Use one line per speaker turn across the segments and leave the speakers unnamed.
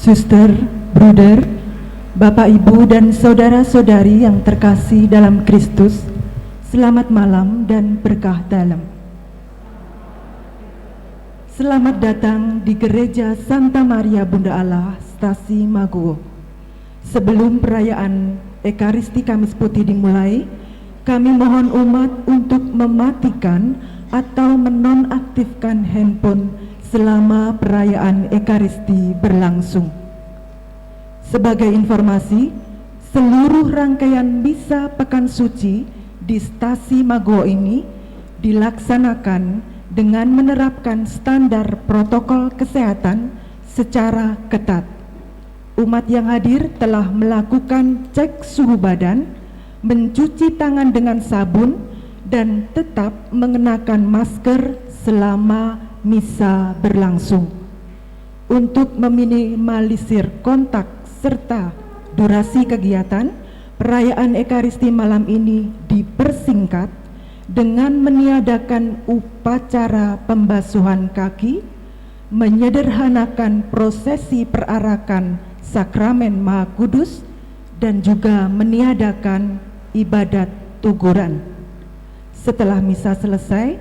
Suster, bruder, Bapak, Ibu, dan saudara-saudari yang terkasih dalam Kristus, selamat malam dan berkah dalam. Selamat datang di Gereja Santa Maria Bunda Allah, Stasi Maguwo. Sebelum perayaan Ekaristi Kamis Putih dimulai, kami mohon umat untuk mematikan atau menonaktifkan handphone selama perayaan Ekaristi berlangsung. Sebagai informasi, seluruh rangkaian misa Pekan Suci di Stasi Maguwo ini dilaksanakan dengan menerapkan standar protokol kesehatan secara ketat. Umat yang hadir telah melakukan cek suhu badan, mencuci tangan dengan sabun, dan tetap mengenakan masker selama misa berlangsung. Untuk meminimalisir kontak serta durasi kegiatan, perayaan Ekaristi malam ini dipersingkat dengan meniadakan upacara pembasuhan kaki, menyederhanakan prosesi perarakan sakramen Maha Kudus, dan juga meniadakan ibadat tuguran. Setelah misa selesai,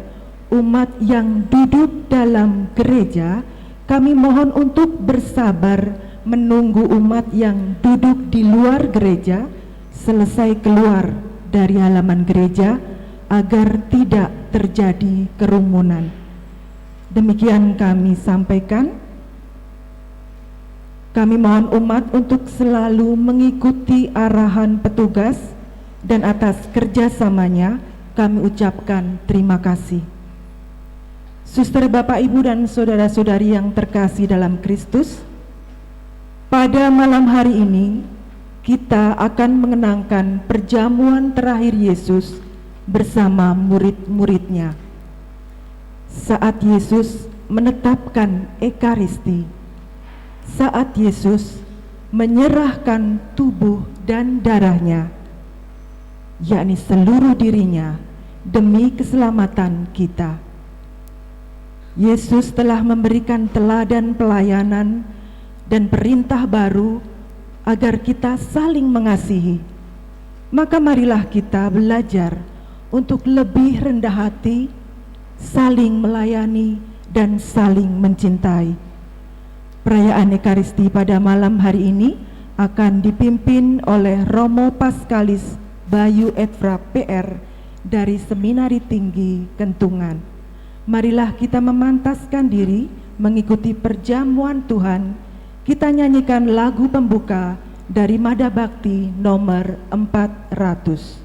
umat yang duduk dalam gereja, kami mohon untuk bersabar menunggu umat yang duduk di luar gereja selesai keluar dari halaman gereja agar tidak terjadi kerumunan. Demikian kami sampaikan. Kami mohon umat untuk selalu mengikuti arahan petugas, dan atas kerjasamanya kami ucapkan terima kasih. Suster, Bapak, Ibu, dan saudara-saudari yang terkasih dalam Kristus, pada malam hari ini kita akan mengenangkan perjamuan terakhir Yesus bersama murid-muridnya. Saat Yesus menetapkan Ekaristi, saat Yesus menyerahkan tubuh dan darahnya, yakni seluruh dirinya demi keselamatan kita, Yesus telah memberikan teladan pelayanan dan perintah baru agar kita saling mengasihi. Maka marilah kita belajar untuk lebih rendah hati, saling melayani, dan saling mencintai. Perayaan Ekaristi pada malam hari ini akan dipimpin oleh Romo Paskalis Bayu Edfra PR dari Seminari Tinggi Kentungan. Marilah kita memantaskan diri mengikuti perjamuan Tuhan. Kita nyanyikan lagu pembuka dari Mada Bakti nomor 400.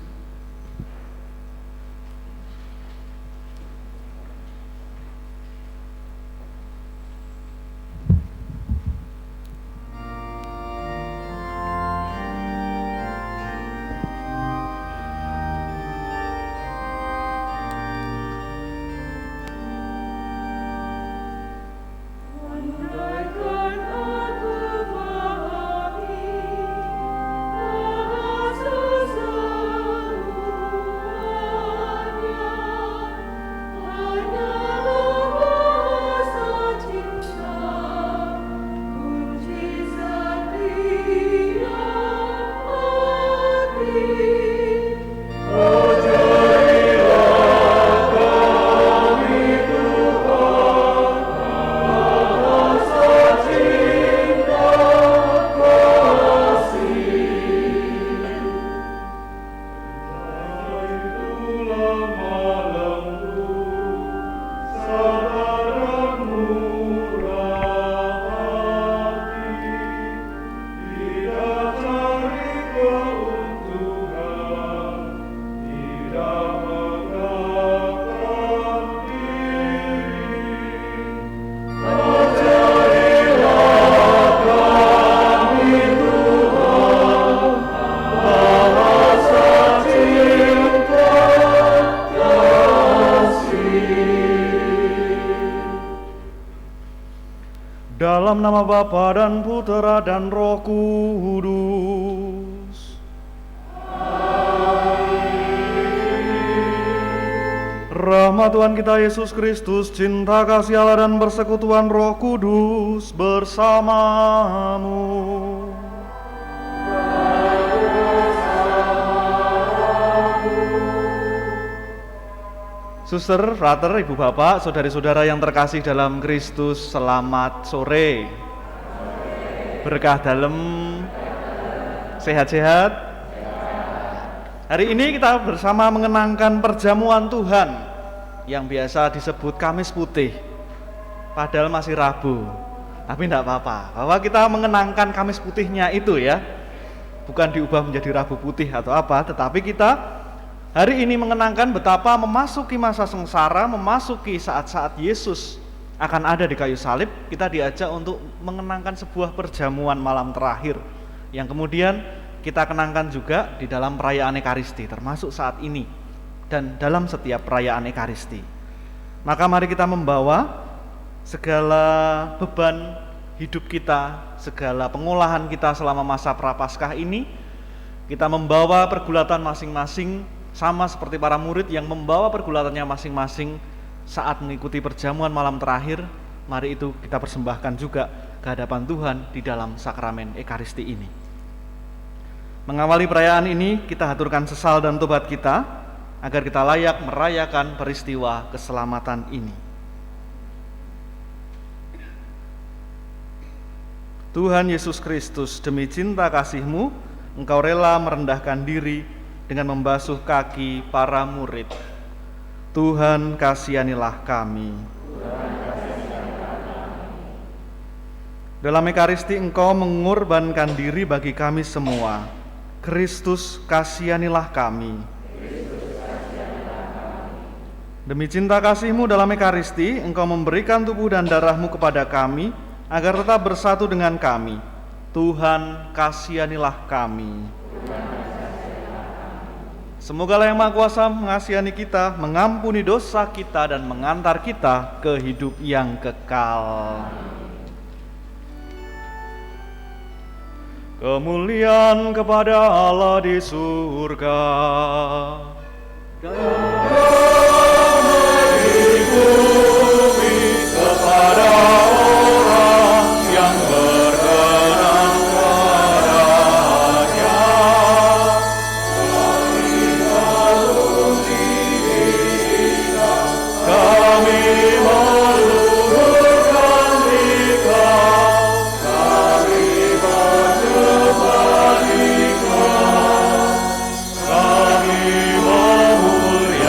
Dalam nama Bapa dan Putera dan Roh Kudus. Amin. Rahmat Tuhan kita Yesus Kristus, cinta kasih Allah dan persekutuan Roh Kudus bersamamu. Suster, frater, ibu bapak, saudari-saudara yang terkasih dalam Kristus, selamat sore. Berkah dalam, sehat-sehat. Hari ini kita bersama mengenangkan perjamuan Tuhan yang biasa disebut Kamis Putih, padahal masih Rabu. Tapi tidak apa-apa, bahwa kita mengenangkan Kamis Putihnya itu ya, bukan diubah menjadi Rabu Putih atau apa, tetapi kita hari ini mengenangkan betapa memasuki masa sengsara, memasuki saat-saat Yesus akan ada di kayu salib. Kita diajak untuk mengenangkan sebuah perjamuan malam terakhir yang kemudian kita kenangkan juga di dalam perayaan Ekaristi, termasuk saat ini dan dalam setiap perayaan Ekaristi. Maka mari kita membawa segala beban hidup kita, segala pengolahan kita selama masa Prapaskah ini, kita membawa pergulatan masing-masing, sama seperti para murid yang membawa pergulatannya masing-masing saat mengikuti perjamuan malam terakhir. Mari itu kita persembahkan juga ke hadapan Tuhan di dalam sakramen Ekaristi ini. Mengawali perayaan ini, kita haturkan sesal dan tobat kita agar kita layak merayakan peristiwa keselamatan ini. Tuhan Yesus Kristus, demi cinta kasih-Mu, Engkau rela merendahkan diri dengan membasuh kaki para murid. Tuhan, kasihanilah kami. Dalam Ekaristi Engkau mengorbankan diri bagi kami semua. Kristus, kasihanilah kami. Demi cinta kasih-Mu dalam Ekaristi, Engkau memberikan tubuh dan darah-Mu kepada kami, agar tetap bersatu dengan kami. Tuhan, kasihanilah kami. Semoga Yang Maha Kuasa mengasihani kita, mengampuni dosa kita, dan mengantar kita ke hidup yang kekal. Kemuliaan kepada Allah di surga. Di bumi kepada orang yang berkenan padanya. Kami meluhurkan Dikau, kami menyembah Dikau, kami memuliakan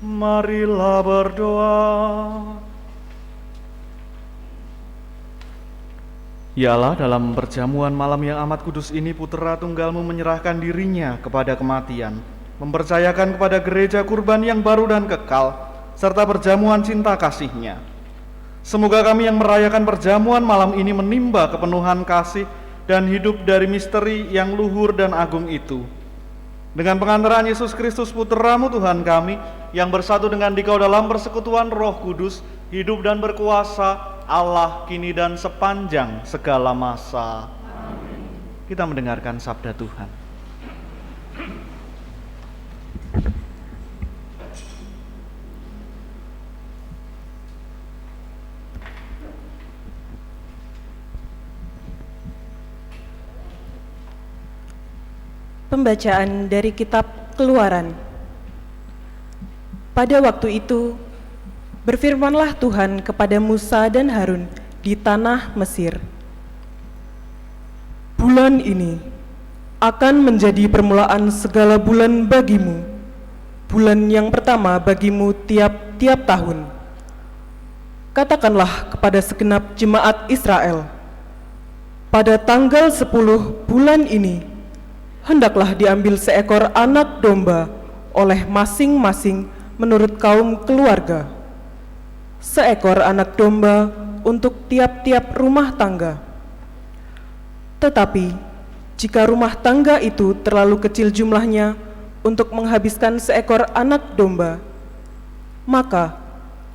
Marilah berdoa. Ya Allah, dalam perjamuan malam yang amat kudus ini, Putra Tunggal-Mu menyerahkan dirinya kepada kematian, mempercayakan kepada gereja kurban yang baru dan kekal, serta perjamuan cinta kasih-Nya. Semoga kami yang merayakan perjamuan malam ini menimba kepenuhan kasih dan hidup dari misteri yang luhur dan agung itu. Dengan pengantaran Yesus Kristus Putra-Mu Tuhan kami, yang bersatu dengan Dikau dalam persekutuan Roh Kudus, hidup dan berkuasa Allah kini dan sepanjang segala masa. Amin. Kita mendengarkan sabda Tuhan.
Pembacaan dari kitab Keluaran. Pada waktu itu, berfirmanlah Tuhan kepada Musa dan Harun di tanah Mesir. Bulan ini akan menjadi permulaan segala bulan bagimu, bulan yang pertama bagimu tiap-tiap tahun. Katakanlah kepada segenap jemaat Israel, pada tanggal 10 bulan ini, hendaklah diambil seekor anak domba oleh masing-masing menurut kaum keluarga. Seekor anak domba untuk tiap-tiap rumah tangga. Tetapi, jika rumah tangga itu terlalu kecil jumlahnya untuk menghabiskan seekor anak domba, maka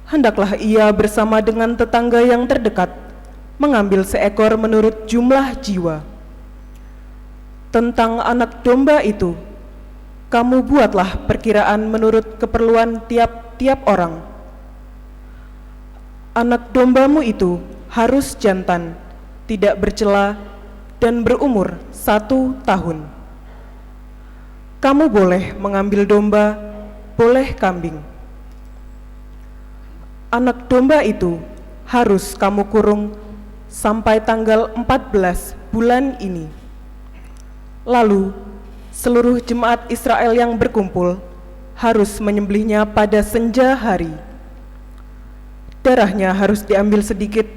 hendaklah ia bersama dengan tetangga yang terdekat mengambil seekor menurut jumlah jiwa. Tentang anak domba itu, kamu buatlah perkiraan menurut keperluan tiap-tiap orang. Anak dombamu itu harus jantan, tidak bercela, dan berumur 1 tahun. Kamu boleh mengambil domba, boleh kambing. Anak domba itu harus kamu kurung sampai tanggal 14 bulan ini. Lalu, seluruh jemaat Israel yang berkumpul harus menyembelihnya pada senja hari. Darahnya harus diambil sedikit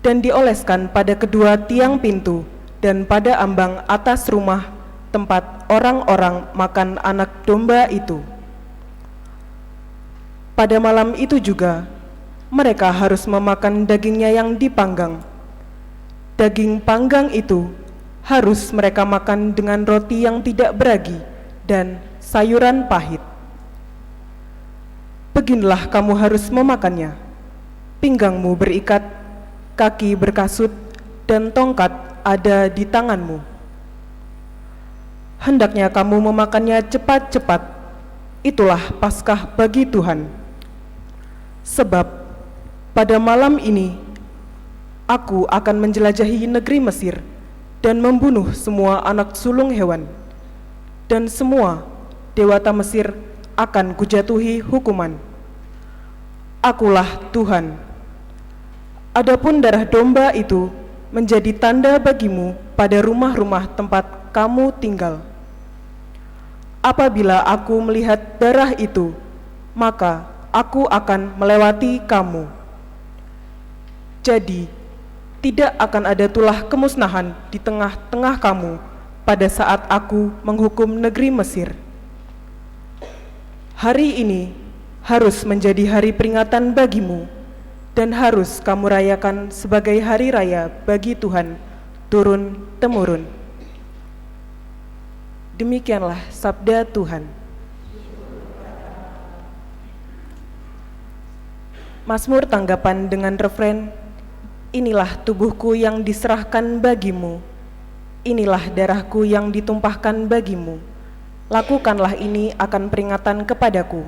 dan dioleskan pada kedua tiang pintu dan pada ambang atas rumah tempat orang-orang makan anak domba itu. Pada malam itu juga, mereka harus memakan dagingnya yang dipanggang. Daging panggang itu harus mereka makan dengan roti yang tidak beragi dan sayuran pahit. Beginilah kamu harus memakannya. Pinggangmu berikat, kaki berkasut, dan tongkat ada di tanganmu. Hendaknya kamu memakannya cepat-cepat. Itulah Paskah bagi Tuhan. Sebab pada malam ini aku akan menjelajahi negeri Mesir dan membunuh semua anak sulung hewan, dan semua dewata Mesir akan kujatuhi hukuman. Akulah Tuhan. Adapun darah domba itu menjadi tanda bagimu pada rumah-rumah tempat kamu tinggal. Apabila aku melihat darah itu, maka aku akan melewati kamu. Jadi, tidak akan ada tulah kemusnahan di tengah-tengah kamu pada saat aku menghukum negeri Mesir. Hari ini harus menjadi hari peringatan bagimu dan harus kamu rayakan sebagai hari raya bagi Tuhan turun-temurun. Demikianlah sabda Tuhan. Mazmur tanggapan dengan refren, inilah tubuhku yang diserahkan bagimu, inilah darahku yang ditumpahkan bagimu. Lakukanlah ini akan peringatan kepadaku.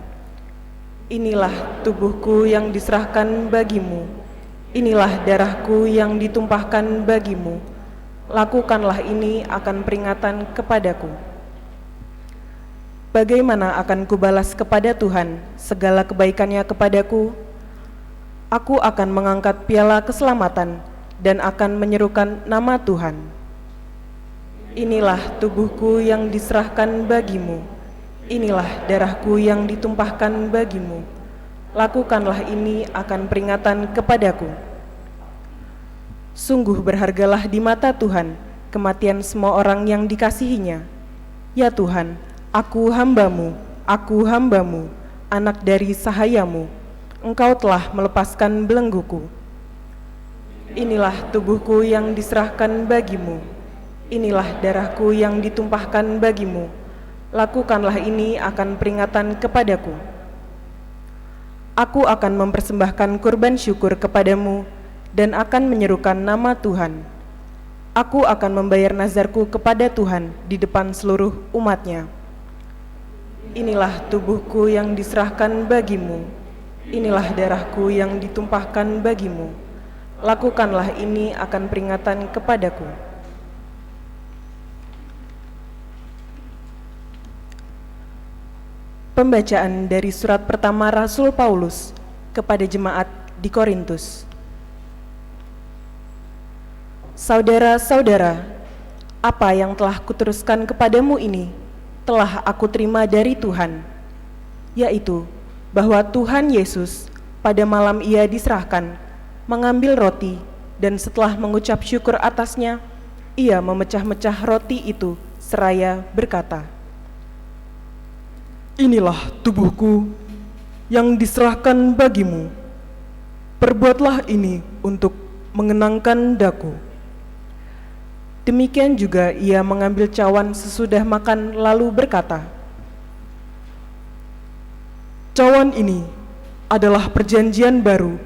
Inilah tubuhku yang diserahkan bagimu, inilah darahku yang ditumpahkan bagimu. Lakukanlah ini akan peringatan kepadaku. Bagaimana akan kubalas kepada Tuhan segala kebaikannya kepadaku? Aku akan mengangkat piala keselamatan dan akan menyerukan nama Tuhan. Inilah tubuhku yang diserahkan bagimu, Inilah darahku yang ditumpahkan bagimu. Lakukanlah ini akan peringatan kepadaku. Sungguh berhargalah di mata Tuhan kematian semua orang yang dikasihinya. Ya Tuhan, aku hambamu, anak dari sahayamu. Engkau telah melepaskan belengguku. Inilah tubuhku yang diserahkan bagimu. Inilah darahku yang ditumpahkan bagimu. Lakukanlah ini akan peringatan kepadaku. Aku akan mempersembahkan kurban syukur kepadamu dan akan menyerukan nama Tuhan. Aku akan membayar nazarku kepada Tuhan di depan seluruh umatnya. Inilah tubuhku yang diserahkan bagimu. Inilah darahku yang ditumpahkan bagimu. Lakukanlah ini akan peringatan kepadaku. Pembacaan dari surat pertama Rasul Paulus kepada jemaat di Korintus. Saudara-saudara, apa yang telah kuteruskan kepadamu ini telah aku terima dari Tuhan, yaitu bahwa Tuhan Yesus pada malam Ia diserahkan mengambil roti dan setelah mengucap syukur atasnya, Ia memecah-mecah roti itu seraya berkata, "Inilah tubuhku yang diserahkan bagimu. Perbuatlah ini untuk mengenangkan daku." Demikian juga Ia mengambil cawan sesudah makan lalu berkata, "Cawan ini adalah perjanjian baru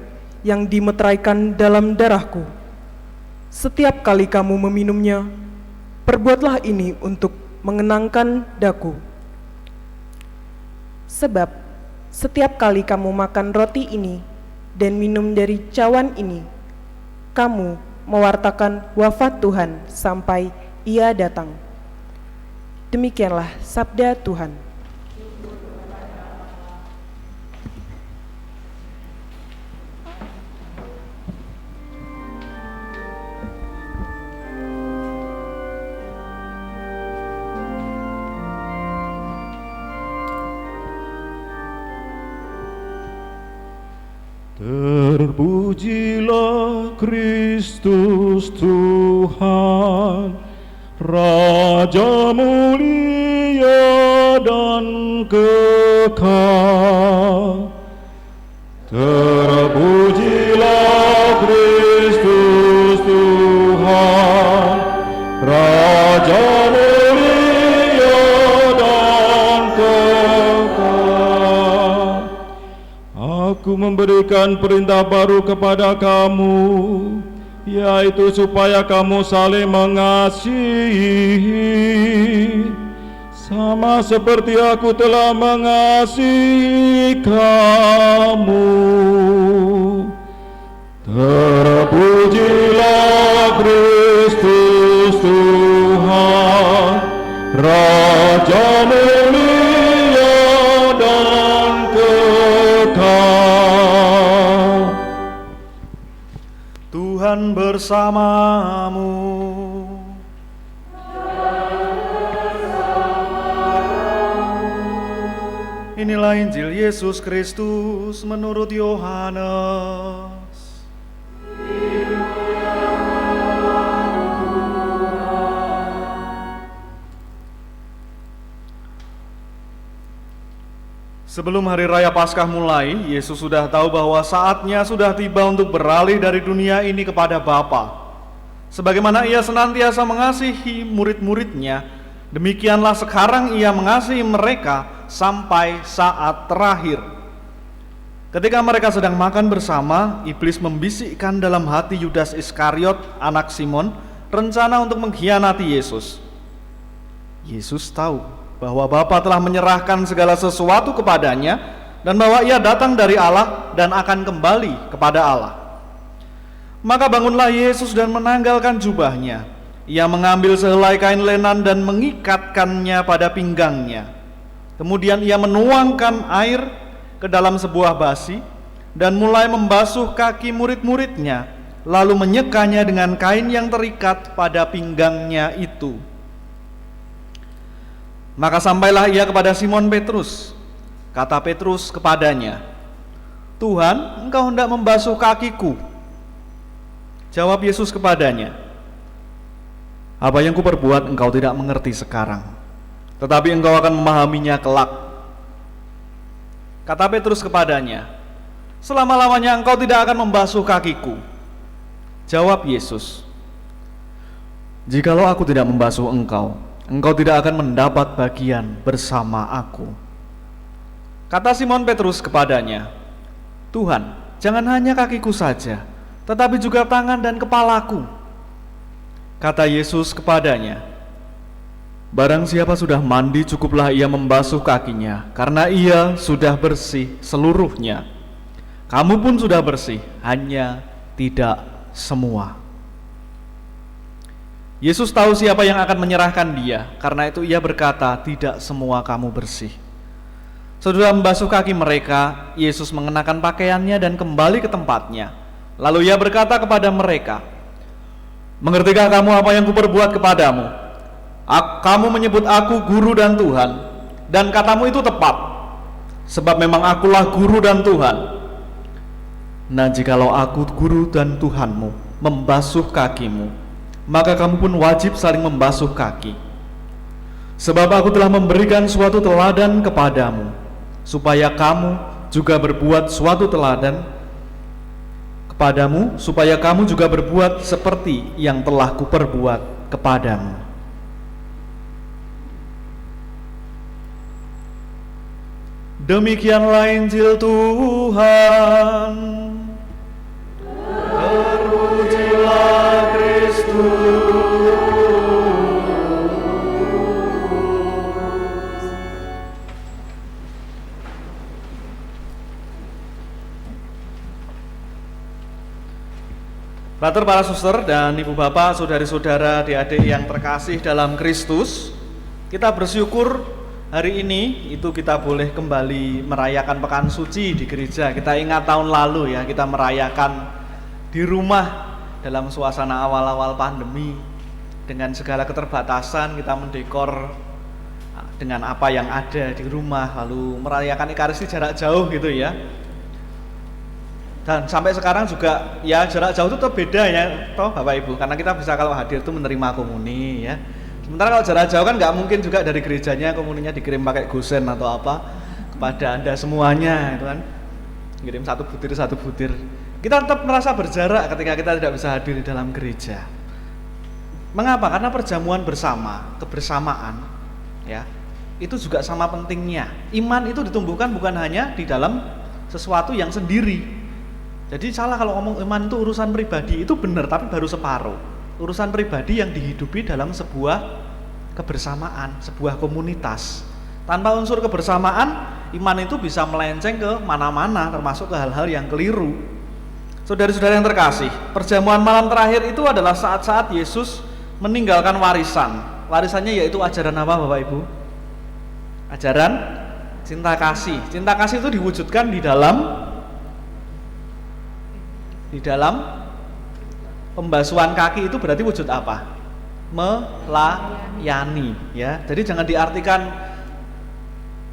yang dimeteraikan dalam darahku. Setiap kali kamu meminumnya, perbuatlah ini untuk mengenangkan daku. Sebab setiap kali kamu makan roti ini dan minum dari cawan ini, kamu mewartakan wafat Tuhan sampai Ia datang." Demikianlah sabda Tuhan.
Terpujilah Kristus Tuhan, Raja mulia dan kekal. Terpujilah Kristus Tuhan, Raja mulia dan kekal. Aku memberikan perintah baru kepada kamu, yaitu supaya kamu saling mengasihi, sama seperti aku telah mengasihi kamu. Terpujilah Kristus Tuhan, Raja mulia dan kekal.
Tuhan bersamamu. Inilah Injil Yesus Kristus menurut Yohanes. Sebelum hari raya Paskah mulai, Yesus sudah tahu bahwa saatnya sudah tiba untuk beralih dari dunia ini kepada Bapa. Sebagaimana Ia senantiasa mengasihi murid-muridnya, demikianlah sekarang Ia mengasihi mereka sampai saat terakhir. Ketika mereka sedang makan bersama, iblis membisikkan dalam hati Yudas Iskariot, anak Simon, rencana untuk mengkhianati Yesus. Yesus tahu bahwa Bapa telah menyerahkan segala sesuatu kepadanya dan bahwa Ia datang dari Allah dan akan kembali kepada Allah. Maka bangunlah Yesus dan menanggalkan jubahnya. Ia mengambil sehelai kain lenan dan mengikatkannya pada pinggangnya. Kemudian Ia menuangkan air ke dalam sebuah basi dan mulai membasuh kaki murid-muridnya, lalu menyekanya dengan kain yang terikat pada pinggangnya itu. Maka sampailah ia kepada Simon Petrus. Kata Petrus kepadanya, "Tuhan, engkau hendak membasuh kakiku." Jawab Yesus kepadanya, "Apa yang kuperbuat engkau tidak mengerti sekarang, tetapi engkau akan memahaminya kelak." Kata Petrus kepadanya, "Selama-lamanya engkau tidak akan membasuh kakiku." Jawab Yesus, "Jikalau aku tidak membasuh engkau, engkau tidak akan mendapat bagian bersama aku." Kata Simon Petrus kepadanya, "Tuhan, jangan hanya kakiku saja, tetapi juga tangan dan kepalaku." Kata Yesus kepadanya, "Barang siapa sudah mandi, cukuplah ia membasuh kakinya, karena ia sudah bersih seluruhnya. Kamu pun sudah bersih, hanya tidak semua." Yesus tahu siapa yang akan menyerahkan dia, karena itu ia berkata, "Tidak semua kamu bersih." Sesudah membasuh kaki mereka, Yesus mengenakan pakaiannya dan kembali ke tempatnya. Lalu ia berkata kepada mereka, "Mengertikah kamu apa yang kuperbuat kepadamu? Kamu menyebut aku guru dan Tuhan, dan katamu itu tepat, sebab memang akulah guru dan Tuhan. Nah, jikalau aku guru dan Tuhanmu membasuh kakimu, maka kamu pun wajib saling membasuh kaki. Sebab aku telah memberikan suatu teladan kepadamu, supaya kamu juga berbuat suatu teladan kepadamu, supaya kamu juga berbuat seperti yang telah kuperbuat kepadamu." Demikianlah Injil Tuhan. Terpujilah Kristus. Brother, para suster dan ibu bapak, saudari-saudara, adik-adik yang terkasih dalam Kristus, kita bersyukur hari ini itu kita boleh kembali merayakan Pekan Suci di gereja. Kita ingat tahun lalu ya, kita merayakan di rumah dalam suasana awal-awal pandemi. Dengan segala keterbatasan kita mendekor dengan apa yang ada di rumah, lalu merayakan Ekaristi jarak jauh gitu ya. Dan sampai sekarang juga ya jarak jauh itu tetap beda ya toh Bapak Ibu, karena kita bisa kalau hadir itu menerima komuni ya. Sementara kalau jarak jauh kan nggak mungkin juga dari gerejanya komuninya dikirim pakai gosen atau apa kepada Anda semuanya itu kan, kirim satu butir. Kita tetap merasa berjarak ketika kita tidak bisa hadir di dalam gereja. Mengapa? Karena perjamuan bersama, kebersamaan ya, itu juga sama pentingnya. Iman itu ditumbuhkan bukan hanya di dalam sesuatu yang sendiri. Jadi salah kalau ngomong iman itu urusan pribadi, itu benar tapi baru separuh. Urusan pribadi yang dihidupi dalam sebuah kebersamaan, sebuah komunitas. Tanpa unsur kebersamaan, iman itu bisa melenceng ke mana-mana, termasuk ke hal-hal yang keliru. Saudara-saudara yang terkasih, perjamuan malam terakhir itu adalah saat-saat Yesus meninggalkan warisan. Warisannya yaitu ajaran apa Bapak Ibu? Ajaran cinta kasih. Cinta kasih itu diwujudkan di dalam pembasuhan kaki. Itu berarti wujud apa? Melayani ya. Jadi jangan diartikan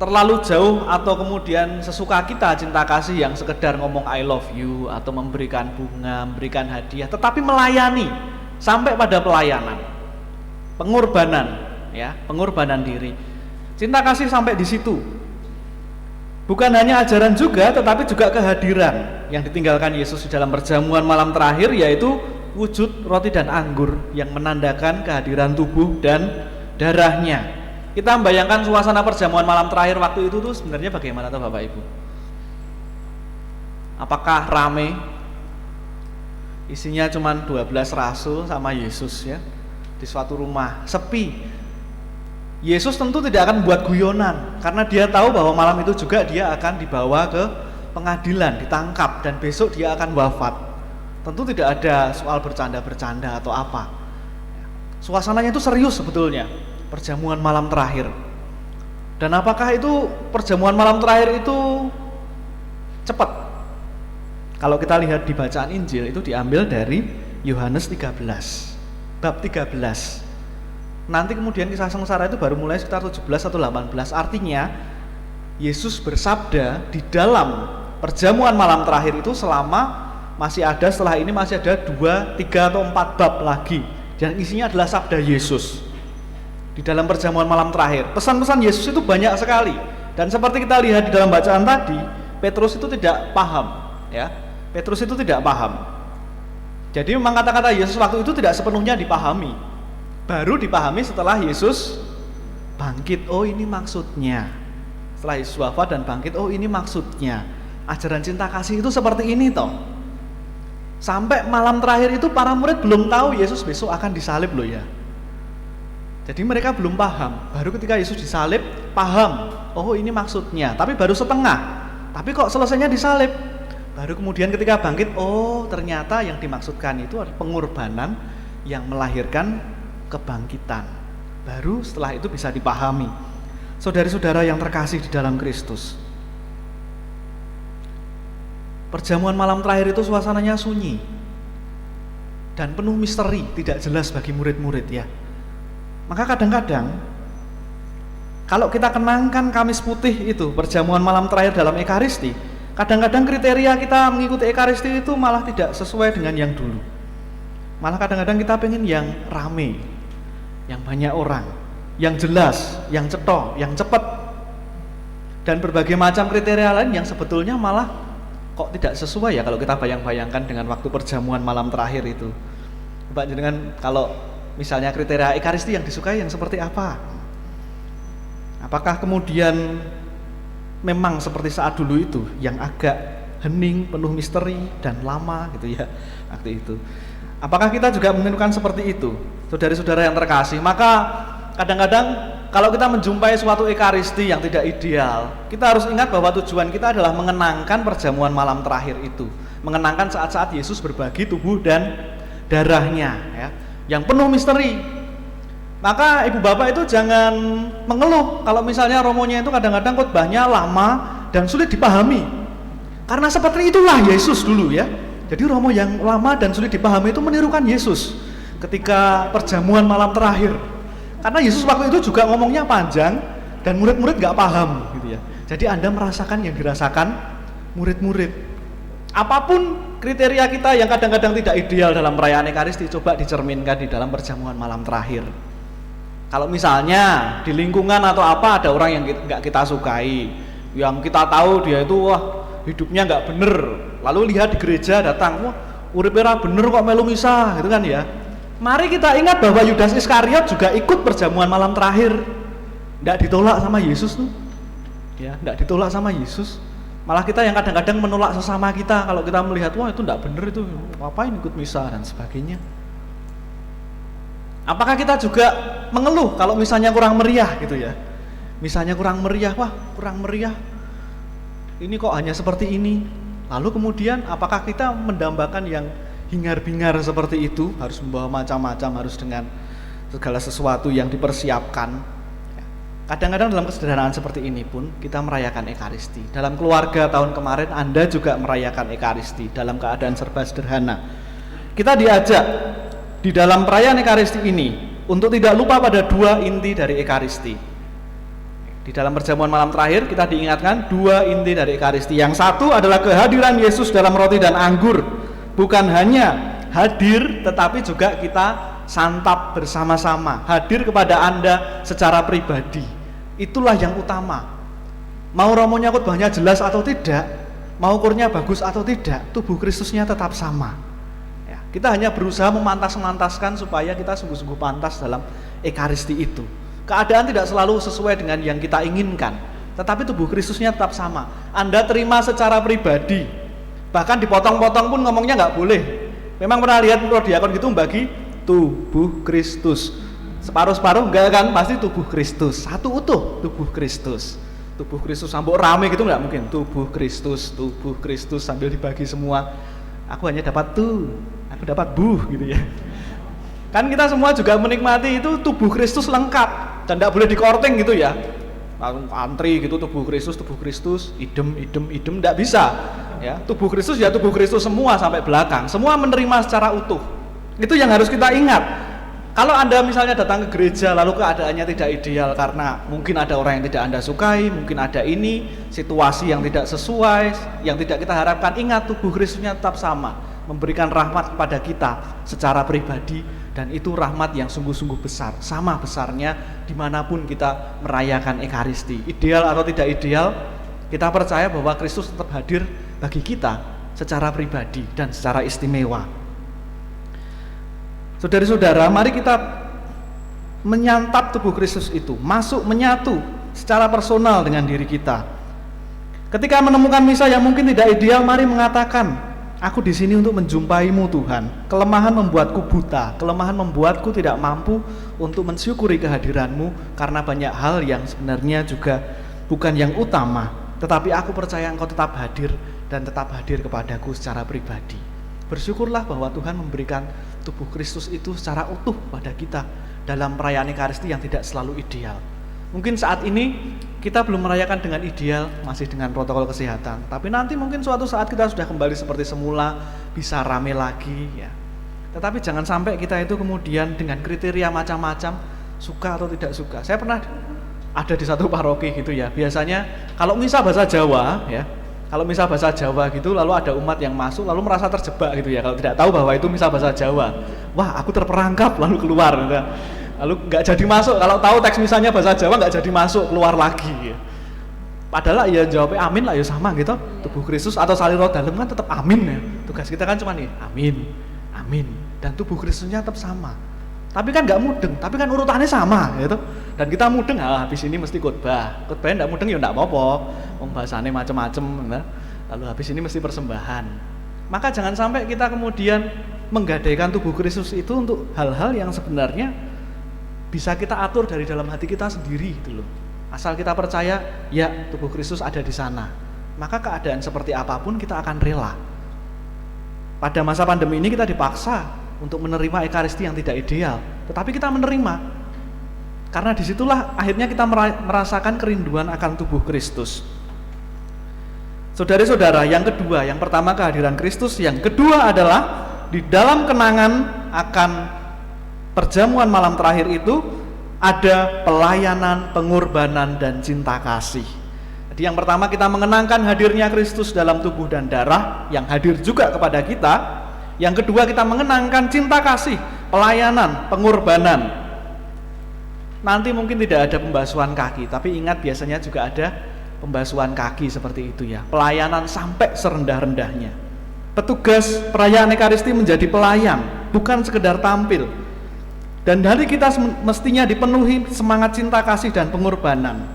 terlalu jauh atau kemudian sesuka kita cinta kasih yang sekedar ngomong I love you atau memberikan bunga, memberikan hadiah, tetapi melayani sampai pada pelayanan, pengorbanan ya, pengorbanan diri. Cinta kasih sampai di situ. Bukan hanya ajaran juga, tetapi juga kehadiran yang ditinggalkan Yesus di dalam perjamuan malam terakhir, yaitu wujud roti dan anggur yang menandakan kehadiran tubuh dan darahnya. Kita membayangkan suasana perjamuan malam terakhir waktu itu tuh sebenarnya bagaimana tuh Bapak Ibu? Apakah rame? Isinya cuma 12 rasul sama Yesus ya, di suatu rumah, sepi. Yesus tentu tidak akan buat guyonan, karena dia tahu bahwa malam itu juga dia akan dibawa ke pengadilan, ditangkap, dan besok dia akan wafat. Tentu tidak ada soal bercanda-bercanda atau apa. Suasananya itu serius sebetulnya, perjamuan malam terakhir. Dan apakah itu perjamuan malam terakhir itu cepat? Kalau kita lihat di bacaan Injil itu diambil dari Yohanes 13, bab 13. Nanti kemudian kisah sengsara itu baru mulai sekitar 17 atau 18. Artinya Yesus bersabda di dalam perjamuan malam terakhir itu selama masih ada, setelah ini masih ada 2, 3 atau 4 bab lagi, dan isinya adalah sabda Yesus di dalam perjamuan malam terakhir. Pesan-pesan Yesus itu banyak sekali, dan seperti kita lihat di dalam bacaan tadi, Petrus itu tidak paham, ya. Petrus itu tidak paham. Jadi memang kata-kata Yesus waktu itu tidak sepenuhnya dipahami. Baru dipahami setelah Yesus bangkit. Oh, ini maksudnya. Setelah Yesus wafat dan bangkit, oh ini maksudnya. Ajaran cinta kasih itu seperti ini toh. Sampai malam terakhir itu para murid belum tahu Yesus besok akan disalib loh ya. Jadi mereka belum paham. Baru ketika Yesus disalib, paham. Oh ini maksudnya. Tapi baru setengah. Tapi kok selesainya disalib. Baru kemudian ketika bangkit, oh ternyata yang dimaksudkan itu adalah pengorbanan yang melahirkan kebangkitan. Baru setelah itu bisa dipahami. Saudari-saudara yang terkasih di dalam Kristus, perjamuan malam terakhir itu suasananya sunyi dan penuh misteri, tidak jelas bagi murid-murid ya. Maka kadang-kadang kalau kita kenangkan Kamis Putih itu, perjamuan malam terakhir dalam Ekaristi, kadang-kadang kriteria kita mengikuti Ekaristi itu malah tidak sesuai dengan yang dulu. Malah kadang-kadang kita pengen yang rame, yang banyak orang, yang jelas, yang cetok, yang cepat, dan berbagai macam kriteria lain yang sebetulnya malah kok tidak sesuai ya kalau kita bayang-bayangkan dengan waktu perjamuan malam terakhir itu. Coba jenengan kalau misalnya kriteria Ekaristi yang disukai yang seperti apa? Apakah kemudian memang seperti saat dulu itu yang agak hening, penuh misteri dan lama gitu ya waktu itu? Apakah kita juga menirukan seperti itu? Saudara-saudara yang terkasih, maka kadang-kadang kalau kita menjumpai suatu Ekaristi yang tidak ideal, kita harus ingat bahwa tujuan kita adalah mengenangkan perjamuan malam terakhir itu, mengenangkan saat-saat Yesus berbagi tubuh dan darahnya ya, yang penuh misteri. Maka ibu bapak itu jangan mengeluh kalau misalnya romonya itu kadang-kadang khotbahnya lama dan sulit dipahami. Karena seperti itulah Yesus dulu ya. Jadi romo yang lama dan sulit dipahami itu menirukan Yesus ketika perjamuan malam terakhir. Karena Yesus waktu itu juga ngomongnya panjang dan murid-murid gak paham gitu ya. Jadi Anda merasakan yang dirasakan murid-murid. Apapun kriteria kita yang kadang-kadang tidak ideal dalam perayaan Ekaristi, coba dicerminkan di dalam perjamuan malam terakhir. Kalau misalnya di lingkungan atau apa ada orang yang gak kita sukai, yang kita tahu dia itu wah hidupnya gak bener, lalu lihat di gereja datang, wah uripnya bener kok melu misa gitu kan ya. Mari kita ingat bahwa Yudas Iskariot juga ikut perjamuan malam terakhir. Tidak ditolak sama Yesus tuh. Ya, tidak ditolak sama Yesus. Malah kita yang kadang-kadang menolak sesama kita kalau kita melihat wah itu tidak benar itu, ngapain ikut misa dan sebagainya. Apakah kita juga mengeluh kalau misalnya kurang meriah gitu ya? Misalnya kurang meriah, wah kurang meriah. Ini kok hanya seperti ini. Lalu kemudian apakah kita mendambakan yang hingar-bingar seperti itu, harus membawa macam-macam, harus dengan segala sesuatu yang dipersiapkan. Kadang-kadang dalam kesederhanaan seperti ini pun kita merayakan Ekaristi. Dalam keluarga tahun kemarin Anda juga merayakan Ekaristi dalam keadaan serba sederhana. Kita diajak di dalam perayaan Ekaristi ini untuk tidak lupa pada dua inti dari Ekaristi. Di dalam perjamuan malam terakhir kita diingatkan dua inti dari Ekaristi. Yang satu adalah kehadiran Yesus dalam roti dan anggur. Bukan hanya hadir, tetapi juga kita santap bersama-sama. Hadir kepada Anda secara pribadi. Itulah yang utama. Mau romonya khotbahnya jelas atau tidak, mau ukurnya bagus atau tidak, tubuh Kristusnya tetap sama. Ya, kita hanya berusaha memantas-mantaskan supaya kita sungguh-sungguh pantas dalam Ekaristi itu. Keadaan tidak selalu sesuai dengan yang kita inginkan, tetapi tubuh Kristusnya tetap sama. Anda terima secara pribadi. Bahkan dipotong-potong pun ngomongnya nggak boleh. Memang pernah lihat prodiakon gitu bagi tubuh Kristus. Separuh-separuh enggak kan, pasti tubuh Kristus. Satu utuh tubuh Kristus. Tubuh Kristus sampai rame gitu nggak mungkin. Tubuh Kristus sambil dibagi semua. Aku hanya dapat aku dapat gitu ya. Kan kita semua juga menikmati itu tubuh Kristus lengkap dan nggak boleh dikorting gitu ya. Antri gitu tubuh Kristus, idem, nggak bisa ya. Tubuh Kristus ya tubuh Kristus semua sampai belakang, semua menerima secara utuh. Itu yang harus kita ingat. Kalau Anda misalnya datang ke gereja lalu keadaannya tidak ideal karena mungkin ada orang yang tidak Anda sukai, mungkin ada ini situasi yang tidak sesuai, yang tidak kita harapkan, ingat tubuh Kristusnya tetap sama, memberikan rahmat kepada kita secara pribadi, dan itu rahmat yang sungguh-sungguh besar, sama besarnya dimanapun kita merayakan Ekaristi. Ideal atau tidak ideal, kita percaya bahwa Kristus tetap hadir bagi kita secara pribadi dan secara istimewa. Saudara-saudara, mari kita menyantap tubuh Kristus itu, masuk menyatu secara personal dengan diri kita. Ketika menemukan misa yang mungkin tidak ideal, mari mengatakan, aku di sini untuk menjumpaimu Tuhan. Kelemahan membuatku buta, kelemahan membuatku tidak mampu untuk mensyukuri kehadiranmu karena banyak hal yang sebenarnya juga bukan yang utama. Tetapi aku percaya Engkau tetap hadir dan tetap hadir kepadaku secara pribadi. Bersyukurlah bahwa Tuhan memberikan tubuh Kristus itu secara utuh pada kita dalam perayaan Ekaristi yang tidak selalu ideal. Mungkin saat ini kita belum merayakan dengan ideal, masih dengan protokol kesehatan. Tapi nanti mungkin suatu saat kita sudah kembali seperti semula, bisa rame lagi ya. Tetapi jangan sampai kita itu kemudian dengan kriteria macam-macam, suka atau tidak suka. Saya pernah ada di satu paroki gitu ya. Biasanya kalau misa bahasa Jawa ya, kalau misa bahasa Jawa gitu, lalu ada umat yang masuk lalu merasa terjebak gitu ya, kalau tidak tahu bahwa itu misa bahasa Jawa. Wah, aku terperangkap, lalu keluar gitu. Lalu nggak jadi masuk, kalau tahu teks misanya bahasa Jawa nggak jadi masuk, keluar lagi. Padahal ya jawabnya amin lah ya sama gitu. Tubuh Kristus atau saliro dalem kan tetap amin ya. Tugas kita kan cuma nih amin, amin. Dan tubuh Kristusnya tetap sama. Tapi kan nggak mudeng, tapi kan urutannya sama gitu. Dan kita mudeng, habis ini mesti khotbah. Khotbahnya nggak mudeng ya nggak apa-apa. Pembahasannya macam-macam, nah. Lalu habis ini mesti persembahan. Maka jangan sampai kita kemudian menggadaikan tubuh Kristus itu untuk hal-hal yang sebenarnya bisa kita atur dari dalam hati kita sendiri gitu loh. Asal kita percaya, ya tubuh Kristus ada di sana. Maka keadaan seperti apapun kita akan rela. Pada masa pandemi ini kita dipaksa untuk menerima Ekaristi yang tidak ideal, tetapi kita menerima. Karena disitulah akhirnya kita merasakan kerinduan akan tubuh Kristus. Saudara-saudara, yang kedua, yang pertama kehadiran Kristus, yang kedua adalah di dalam kenangan akan perjamuan malam terakhir itu ada pelayanan, pengorbanan, dan cinta kasih. Jadi yang pertama kita mengenangkan hadirnya Kristus dalam tubuh dan darah yang hadir juga kepada kita. Yang kedua kita mengenangkan cinta kasih, pelayanan, pengorbanan. Nanti mungkin tidak ada pembasuhan kaki, tapi ingat biasanya juga ada pembasuhan kaki seperti itu ya. Pelayanan sampai serendah-rendahnya. Petugas perayaan Ekaristi menjadi pelayan, bukan sekedar tampil. Dan dari kita mestinya dipenuhi semangat cinta kasih dan pengorbanan.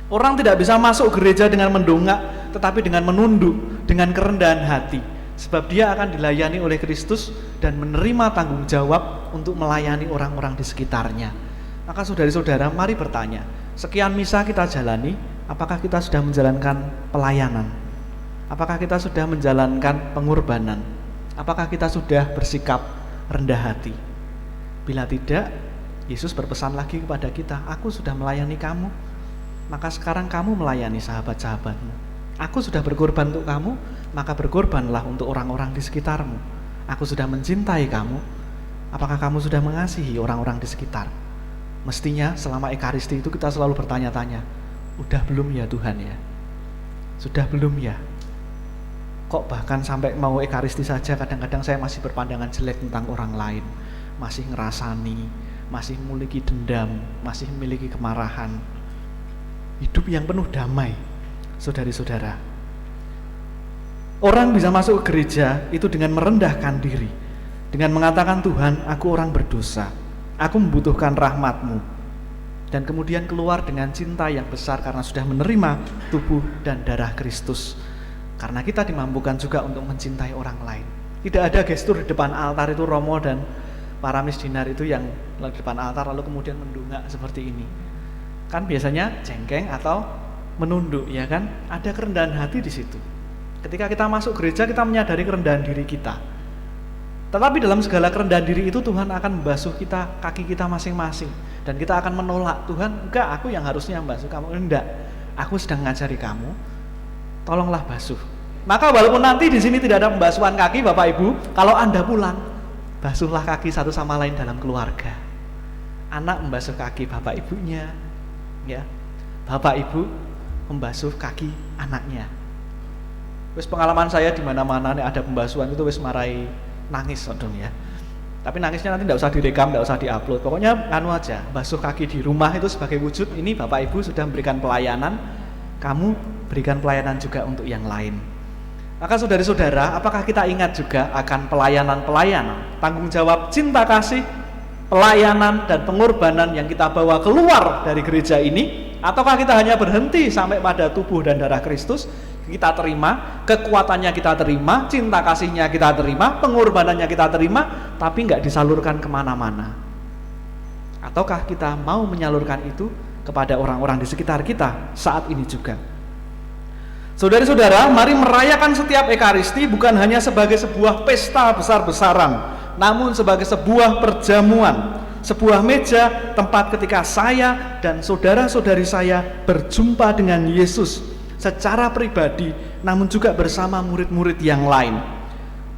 Orang tidak bisa masuk gereja dengan mendongak, tetapi dengan menunduk, dengan kerendahan hati. Sebab dia akan dilayani oleh Kristus dan menerima tanggung jawab untuk melayani orang-orang di sekitarnya. Maka saudara-saudara, mari bertanya, sekian misa kita jalani, apakah kita sudah menjalankan pelayanan? Apakah kita sudah menjalankan pengorbanan? Apakah kita sudah bersikap rendah hati? Bila tidak, Yesus berpesan lagi kepada kita, aku sudah melayani kamu, maka sekarang kamu melayani sahabat-sahabatmu. Aku sudah berkorban untuk kamu, maka berkorbanlah untuk orang-orang di sekitarmu. Aku sudah mencintai kamu, apakah kamu sudah mengasihi orang-orang di sekitar? Mestinya selama Ekaristi itu kita selalu bertanya-tanya, udah belum ya Tuhan ya? Sudah belum ya? Kok bahkan sampai mau Ekaristi saja kadang-kadang saya masih berpandangan jelek tentang orang lain, masih ngerasani, masih memiliki dendam, masih memiliki kemarahan. Hidup yang penuh damai, saudari-saudara. Orang bisa masuk ke gereja itu dengan merendahkan diri, dengan mengatakan, Tuhan, aku orang berdosa, aku membutuhkan rahmat-Mu, dan kemudian keluar dengan cinta yang besar karena sudah menerima tubuh dan darah Kristus. Karena kita dimampukan juga untuk mencintai orang lain. Tidak ada gestur di depan altar itu Romo dan para misdinar itu yang di depan altar lalu kemudian mendongak seperti ini. Kan biasanya jengkeng atau menunduk, ya kan? Ada kerendahan hati di situ. Ketika kita masuk gereja, kita menyadari kerendahan diri kita. Tetapi dalam segala kerendahan diri itu Tuhan akan membasuh kita, kaki kita masing-masing, dan kita akan menolak, Tuhan, enggak, aku yang harusnya membasuh kamu. Enggak, aku sedang ngajari kamu, tolonglah basuh. Maka walaupun nanti di sini tidak ada pembasuhan kaki, Bapak Ibu, kalau Anda pulang, basuhlah kaki satu sama lain dalam keluarga. Anak membasuh kaki bapak ibunya, ya. Bapak ibu membasuh kaki anaknya. Wis pengalaman saya di mana-mana nih ada pembasuhan itu wis marai nangis dong ya. Tapi nangisnya nanti tidak usah direkam, tidak usah diupload. Pokoknya anu aja, basuh kaki di rumah itu sebagai wujud ini bapak ibu sudah memberikan pelayanan, kamu berikan pelayanan juga untuk yang lain. Maka saudara-saudara, apakah kita ingat juga akan pelayanan-pelayanan, tanggung jawab cinta kasih, pelayanan dan pengorbanan yang kita bawa keluar dari gereja ini? Ataukah kita hanya berhenti sampai pada tubuh dan darah Kristus? Kita terima, kekuatannya kita terima, cinta kasihnya kita terima, pengorbanannya kita terima, tapi nggak disalurkan kemana-mana. Ataukah kita mau menyalurkan itu kepada orang-orang di sekitar kita saat ini juga? Saudara-saudara, mari merayakan setiap Ekaristi bukan hanya sebagai sebuah pesta besar-besaran, namun sebagai sebuah perjamuan, sebuah meja tempat ketika saya dan saudara-saudari saya berjumpa dengan Yesus secara pribadi, namun juga bersama murid-murid yang lain.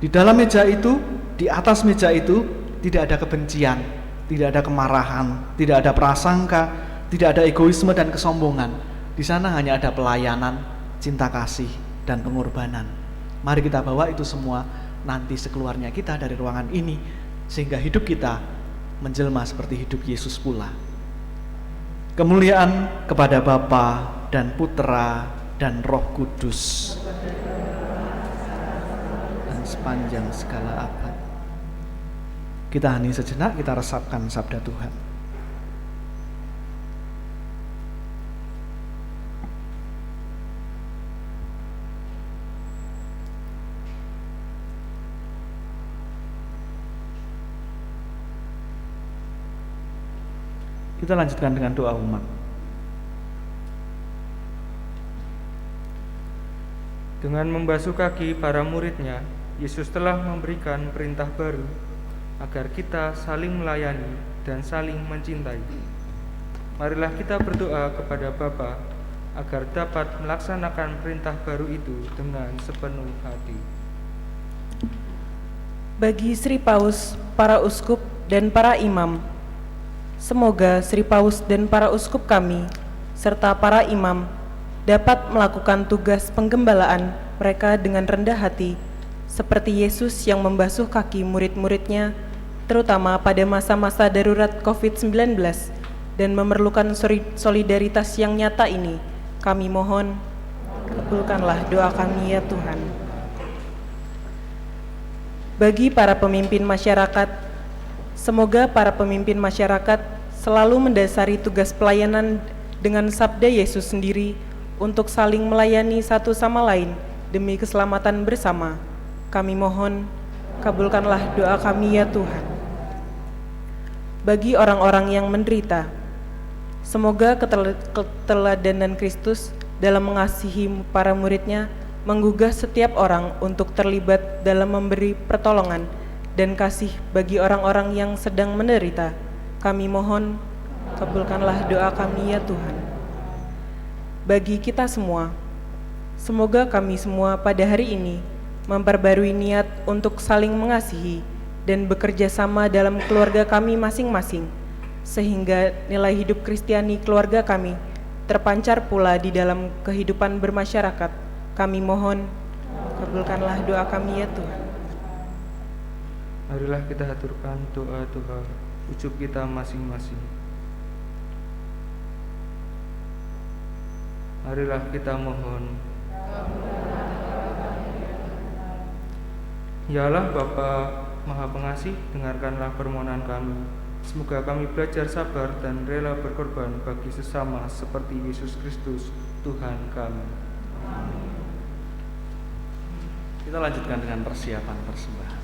Di dalam meja itu, di atas meja itu, tidak ada kebencian, tidak ada kemarahan, tidak ada prasangka, tidak ada egoisme dan kesombongan. Di sana hanya ada pelayanan, cinta kasih, dan pengorbanan. Mari kita bawa itu semua nanti sekeluarnya kita dari ruangan ini, sehingga hidup kita menjelma seperti hidup Yesus pula. Kemuliaan kepada Bapa dan Putra dan Roh Kudus dan sepanjang segala abad. Kita hening sejenak, kita resapkan sabda Tuhan. Kita lanjutkan dengan doa umat.
Dengan membasuh kaki para muridnya, Yesus telah memberikan perintah baru agar kita saling melayani dan saling mencintai. Marilah kita berdoa kepada Bapa agar dapat melaksanakan perintah baru itu dengan sepenuh hati.
Bagi Sri Paus, para uskup dan para imam, semoga Sri Paus dan para uskup kami serta para imam dapat melakukan tugas penggembalaan mereka dengan rendah hati, seperti Yesus yang membasuh kaki murid-muridnya, terutama pada masa-masa darurat COVID-19 dan memerlukan solidaritas yang nyata ini. Kami mohon, kabulkanlah doa kami ya Tuhan. Bagi para pemimpin masyarakat, semoga para pemimpin masyarakat selalu mendasari tugas pelayanan dengan sabda Yesus sendiri, untuk saling melayani satu sama lain demi keselamatan bersama. Kami mohon, kabulkanlah doa kami ya Tuhan. Bagi orang-orang yang menderita, semoga keteladanan Kristus dalam mengasihi para muridnya menggugah setiap orang untuk terlibat dalam memberi pertolongan dan kasih bagi orang-orang yang sedang menderita. Kami mohon, kabulkanlah doa kami ya Tuhan. Bagi kita semua, semoga kami semua pada hari ini memperbarui niat untuk saling mengasihi dan bekerja sama dalam keluarga kami masing-masing, sehingga nilai hidup Kristiani keluarga kami terpancar pula di dalam kehidupan bermasyarakat. Kami mohon, kabulkanlah doa kami ya Tuhan.
Marilah kita haturkan doa-doa ujub kita masing-masing. Marilah kita mohon. Ya Allah Bapa Maha Pengasih, dengarkanlah permohonan kami. Semoga kami belajar sabar dan rela berkorban bagi sesama seperti Yesus Kristus, Tuhan kami.
Kita lanjutkan dengan persiapan persembahan.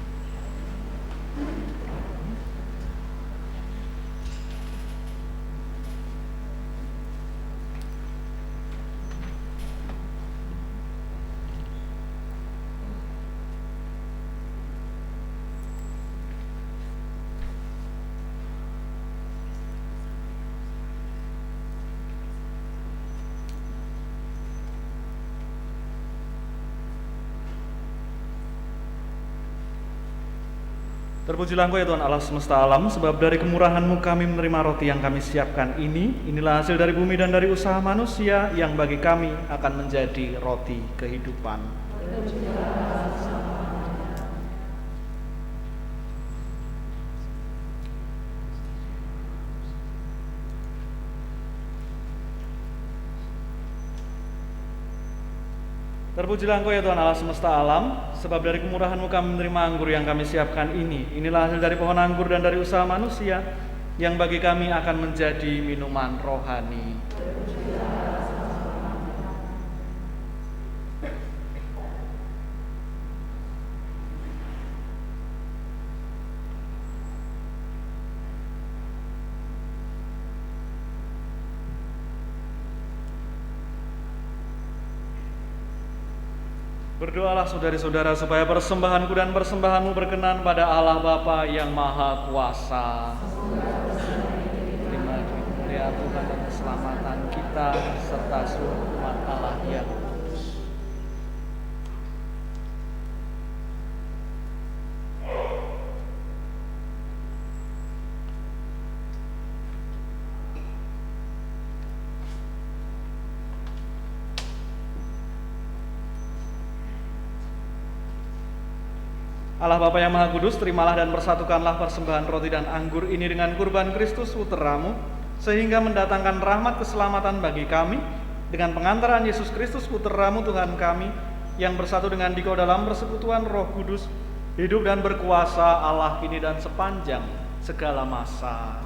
Terpujilah Engkau ya Tuhan Allah semesta alam, sebab dari kemurahan-Mu kami menerima roti yang kami siapkan ini. Inilah hasil dari bumi dan dari usaha manusia yang bagi kami akan menjadi roti kehidupan. Terpujilah Engkau ya Tuhan Allah semesta alam, sebab dari kemurahan-Mu kami menerima anggur yang kami siapkan ini. Inilah hasil dari pohon anggur dan dari usaha manusia, yang bagi kami akan menjadi minuman rohani. Berdoalah saudari-saudara supaya persembahanku dan persembahanmu berkenan pada Allah Bapa yang Maha Kuasa. Terima kasih Tuhan dan keselamatan kita serta seluruh umat Allah yang kudus. Allah Bapa yang Maha Kudus, terimalah dan persatukanlah persembahan roti dan anggur ini dengan kurban Kristus Putra-Mu, sehingga mendatangkan rahmat keselamatan bagi kami, dengan pengantaran Yesus Kristus Putra-Mu Tuhan kami, yang bersatu dengan Dikau dalam persekutuan Roh Kudus, hidup dan berkuasa Allah kini dan sepanjang segala masa.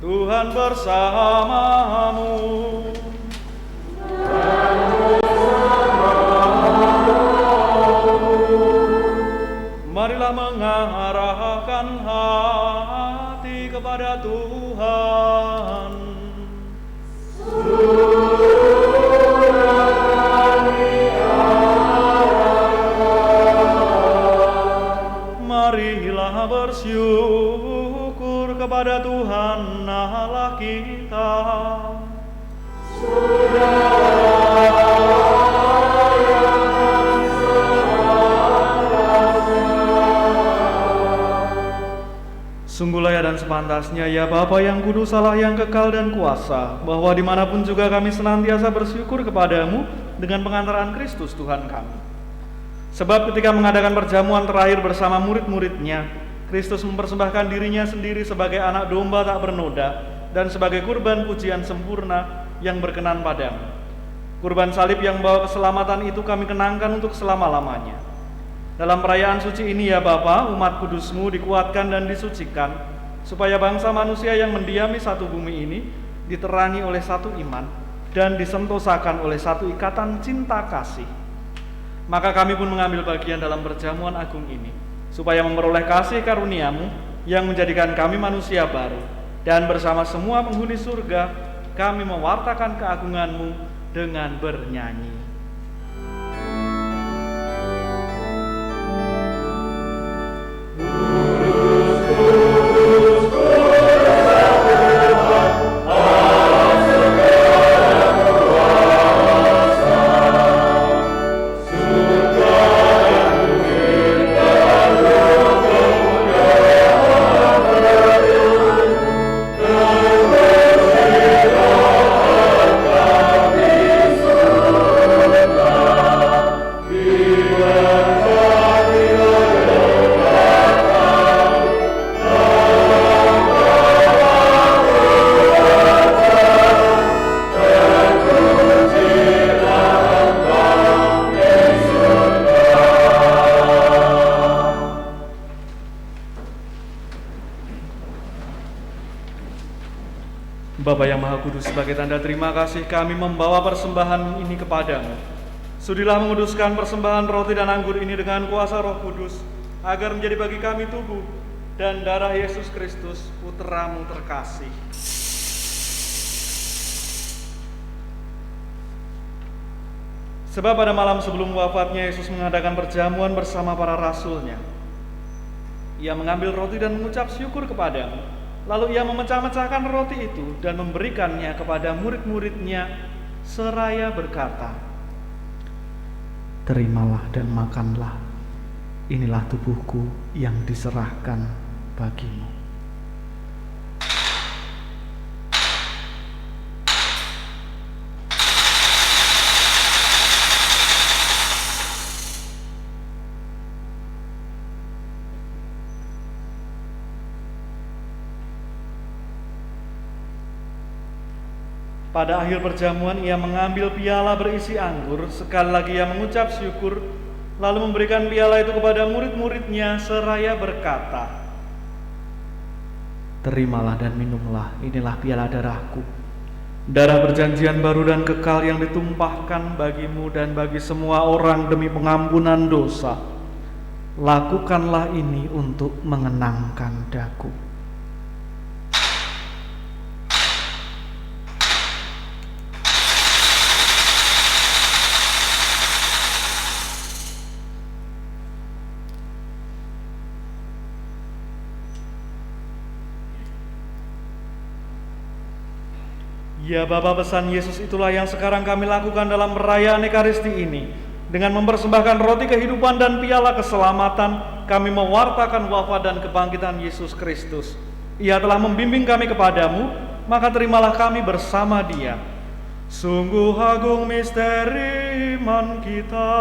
Tuhan bersamamu. Marilah mengarahkan hati kepada Tuhan. Marilah bersyukur kepada Tuhan Allah kita. Sungguh layak dan sepantasnya ya Bapa yang kudus, Allah yang kekal dan kuasa, bahwa dimanapun juga kami senantiasa bersyukur kepadamu dengan pengantaran Kristus Tuhan kami. Sebab ketika mengadakan perjamuan terakhir bersama murid-muridnya, Kristus mempersembahkan dirinya sendiri sebagai anak domba tak bernoda dan sebagai kurban pujian sempurna yang berkenan padamu. Kurban salib yang membawa keselamatan itu kami kenangkan untuk selama-lamanya. Dalam perayaan suci ini ya Bapa, umat kudus-Mu dikuatkan dan disucikan, supaya bangsa manusia yang mendiami satu bumi ini diterangi oleh satu iman dan disentosakan oleh satu ikatan cinta kasih. Maka kami pun mengambil bagian dalam perjamuan agung ini, supaya memperoleh kasih karunia-Mu yang menjadikan kami manusia baru, dan bersama semua penghuni surga kami mewartakan keagungan-Mu dengan bernyanyi. Bapa yang Maha Kudus, sebagai tanda terima kasih kami membawa persembahan ini kepadamu. Sudilah menguduskan persembahan roti dan anggur ini dengan kuasa Roh Kudus, agar menjadi bagi kami tubuh dan darah Yesus Kristus, Putra-Mu terkasih. Sebab pada malam sebelum wafatnya Yesus mengadakan perjamuan bersama para rasul-Nya. Ia mengambil roti dan mengucap syukur kepadamu. Lalu ia memecah-mecahkan roti itu dan memberikannya kepada murid-murid-Nya seraya berkata, "Terimalah dan makanlah. inilah tubuhku yang diserahkan bagimu. Pada akhir perjamuan ia mengambil piala berisi anggur, sekali lagi ia mengucap syukur, lalu memberikan piala itu kepada murid-muridnya seraya berkata, "Terimalah dan minumlah, inilah piala darahku, darah perjanjian baru dan kekal yang ditumpahkan bagimu dan bagi semua orang demi pengampunan dosa. Lakukanlah ini untuk mengenangkan daku." Ya Bapa, pesan Yesus itulah yang sekarang kami lakukan dalam perayaan Ekaristi ini. Dengan mempersembahkan roti kehidupan dan piala keselamatan, kami mewartakan wafat dan kebangkitan Yesus Kristus. Ia telah membimbing kami kepadamu, maka terimalah kami bersama Dia. Sungguh agung misteri iman kita.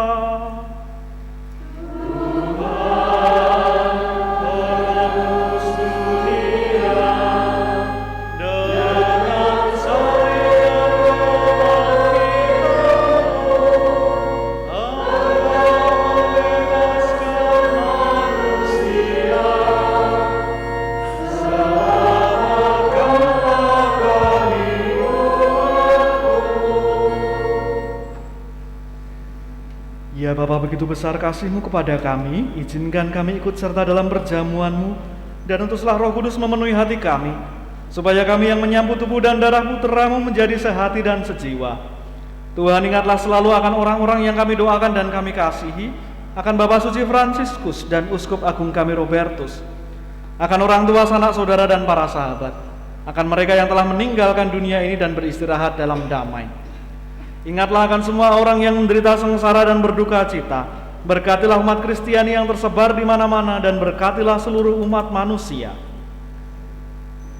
Ya Bapa, begitu besar kasih-Mu kepada kami, izinkan kami ikut serta dalam perjamuan-Mu, dan utuslah Roh Kudus memenuhi hati kami, supaya kami yang menyambut tubuh dan darah Putra-Mu menjadi sehati dan sejiwa. Tuhan, ingatlah selalu akan orang-orang yang kami doakan dan kami kasihi, akan Bapak Suci Fransiskus dan Uskup Agung kami Robertus, akan orang tua, sanak saudara dan para sahabat, akan mereka yang telah meninggalkan dunia ini dan beristirahat dalam damai. Ingatlah akan semua orang yang menderita sengsara dan berduka cita. Berkatilah umat Kristiani yang tersebar di mana-mana dan berkatilah seluruh umat manusia.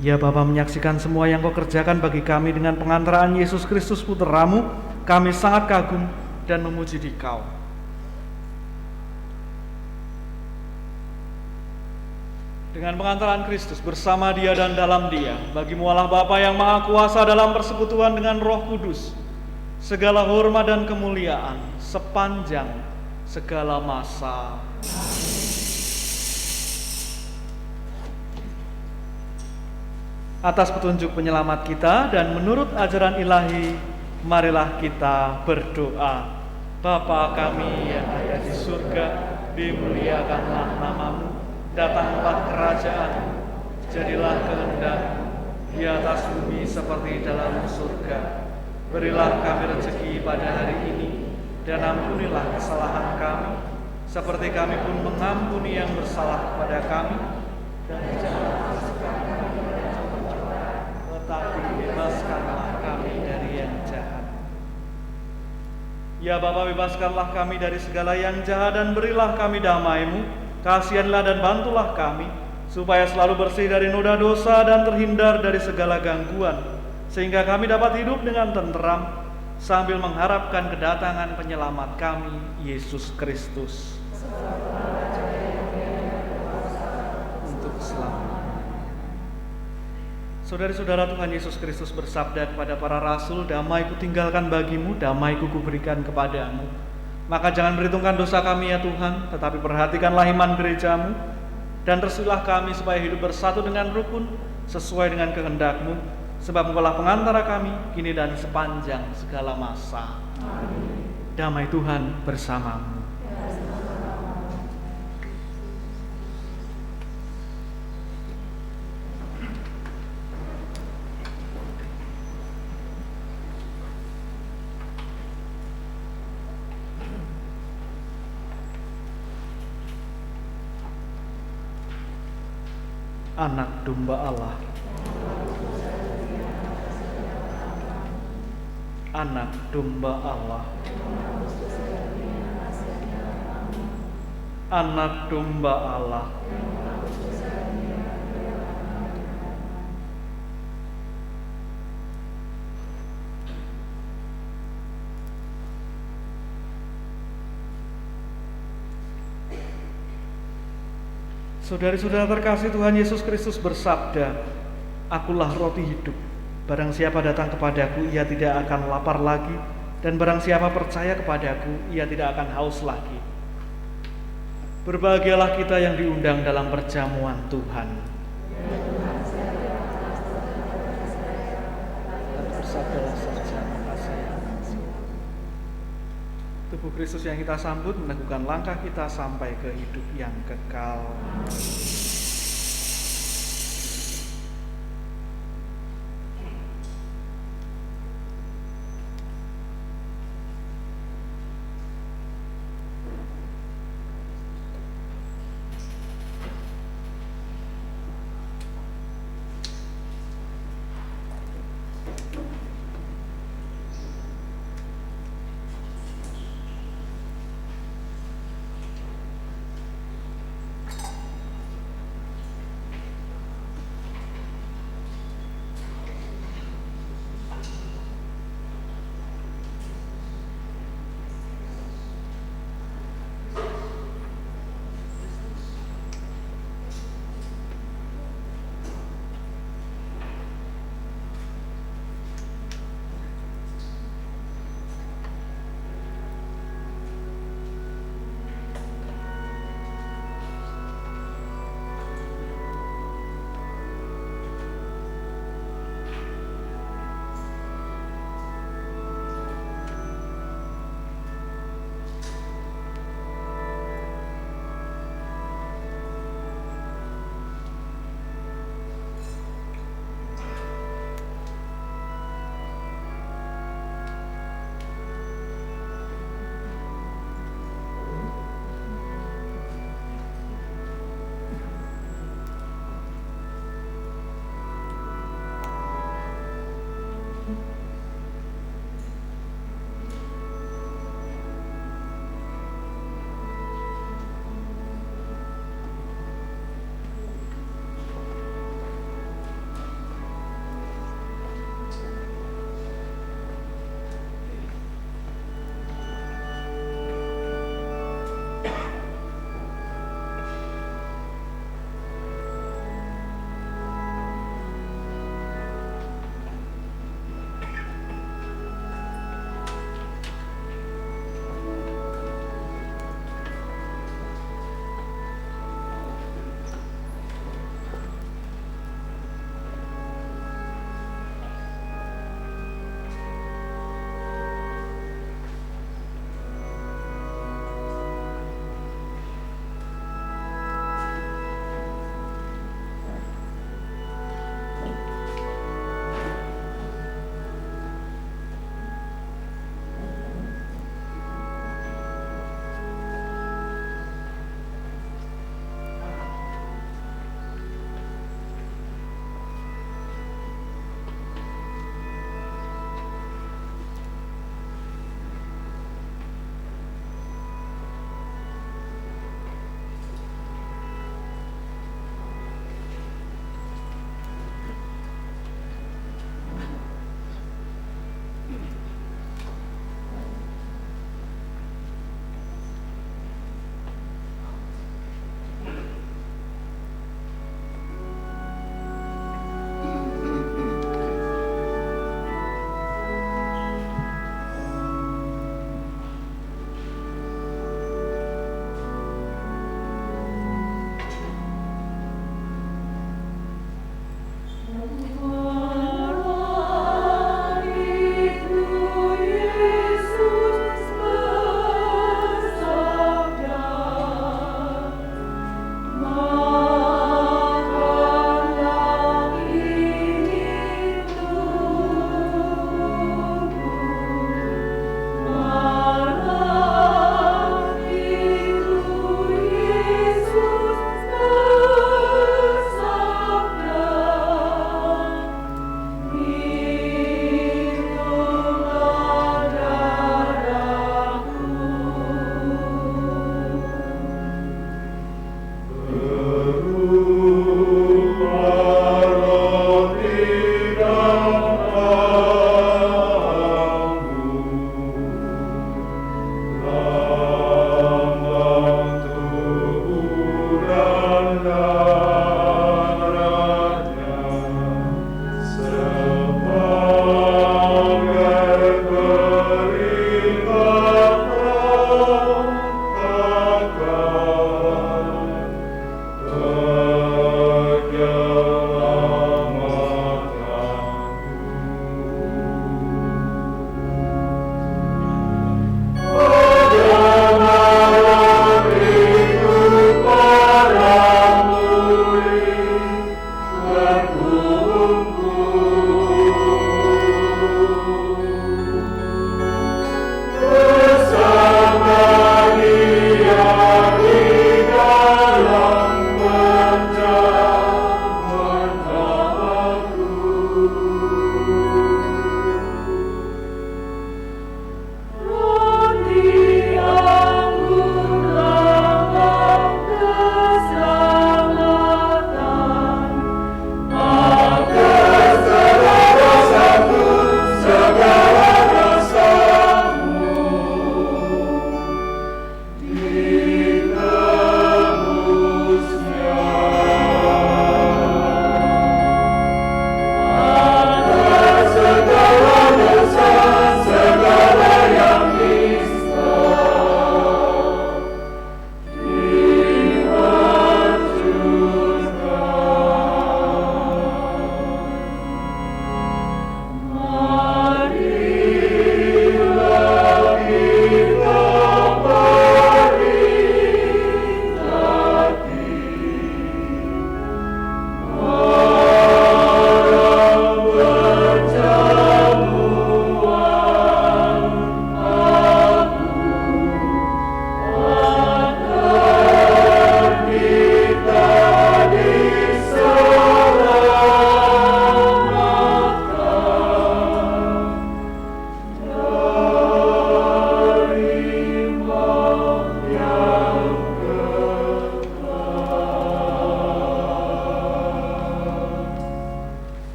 Ya Bapa, menyaksikan semua yang Kau kerjakan bagi kami dengan pengantaraan Yesus Kristus Putra-Mu, kami sangat kagum dan memuji Dikau. Dengan pengantaran Kristus bersama Dia dan dalam Dia, bagi-Mu Allah Bapa yang Maha Kuasa dalam persekutuan dengan Roh Kudus, segala hormat dan kemuliaan sepanjang segala masa. Atas petunjuk penyelamat kita dan menurut ajaran ilahi, marilah kita berdoa. Bapa kami yang ada di surga, dimuliakanlah nama-Mu, datanglah kerajaan-Mu, jadilah kehendak-Mu di atas bumi seperti dalam surga. Berilah kami rezeki pada hari ini, dan ampunilah kesalahan kami, seperti kami pun mengampuni yang bersalah kepada kami, dan janganlah tetapi bebaskanlah kami dari yang jahat. Ya Bapa, bebaskanlah kami dari segala yang jahat dan berilah kami damai-Mu. Kasihanlah dan bantulah kami, supaya selalu bersih dari noda dosa dan terhindar dari segala gangguan, sehingga kami dapat hidup dengan tenteram sambil mengharapkan kedatangan penyelamat kami, Yesus Kristus. Untuk keselamatan. Saudara-saudara, Tuhan Yesus Kristus bersabda kepada para rasul, "Damai kutinggalkan bagimu, damai kuberikan kepadamu." Maka jangan perhitungkan dosa kami ya Tuhan, tetapi perhatikanlah iman gereja-Mu, dan restuilah kami supaya hidup bersatu dengan rukun sesuai dengan kehendak-Mu, sebab Engkaulah pengantara kami kini dan sepanjang segala masa. Amin. Damai Tuhan bersamamu. Anak domba Allah. Anak domba Allah. Anak domba Allah. Saudari-saudara terkasih, Tuhan Yesus Kristus bersabda, "Akulah roti hidup. Barang siapa datang kepadaku, ia tidak akan lapar lagi, dan barang siapa percaya kepadaku, ia tidak akan haus lagi." Berbahagialah kita yang diundang dalam perjamuan Tuhan. Bersabdalah saja, maka saya akan sembuh. Tubuh Kristus yang kita sambut meneguhkan langkah kita sampai ke hidup yang kekal.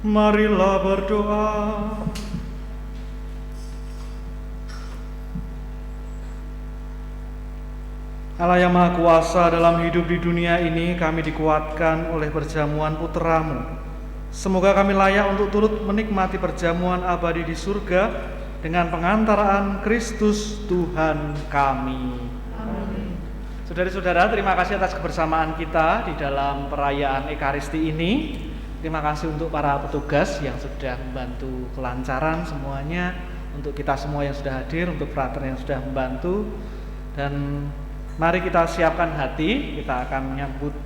Marilah berdoa. Allah yang Maha Kuasa, dalam hidup di dunia ini kami dikuatkan oleh perjamuan Putra-Mu. Semoga kami layak untuk turut menikmati perjamuan abadi di surga dengan pengantaraan Kristus Tuhan kami. Amin. Saudara-saudara, terima kasih atas kebersamaan kita di dalam perayaan Ekaristi ini. Terima kasih untuk para petugas yang sudah membantu kelancaran semuanya, untuk kita semua yang sudah hadir, untuk frater yang sudah membantu. Dan mari kita siapkan hati, kita akan menyambut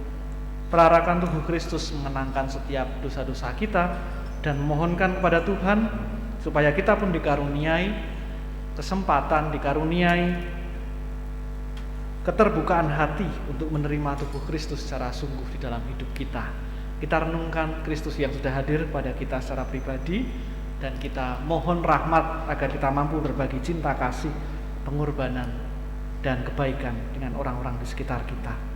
perarakan tubuh Kristus, mengenangkan setiap dosa-dosa kita dan memohonkan kepada Tuhan supaya kita pun dikaruniai kesempatan, dikaruniai keterbukaan hati untuk menerima tubuh Kristus secara sungguh di dalam hidup kita. Kita renungkan Kristus yang sudah hadir pada kita secara pribadi, dan kita mohon rahmat agar kita mampu berbagi cinta kasih, pengorbanan, dan kebaikan dengan orang-orang di sekitar kita.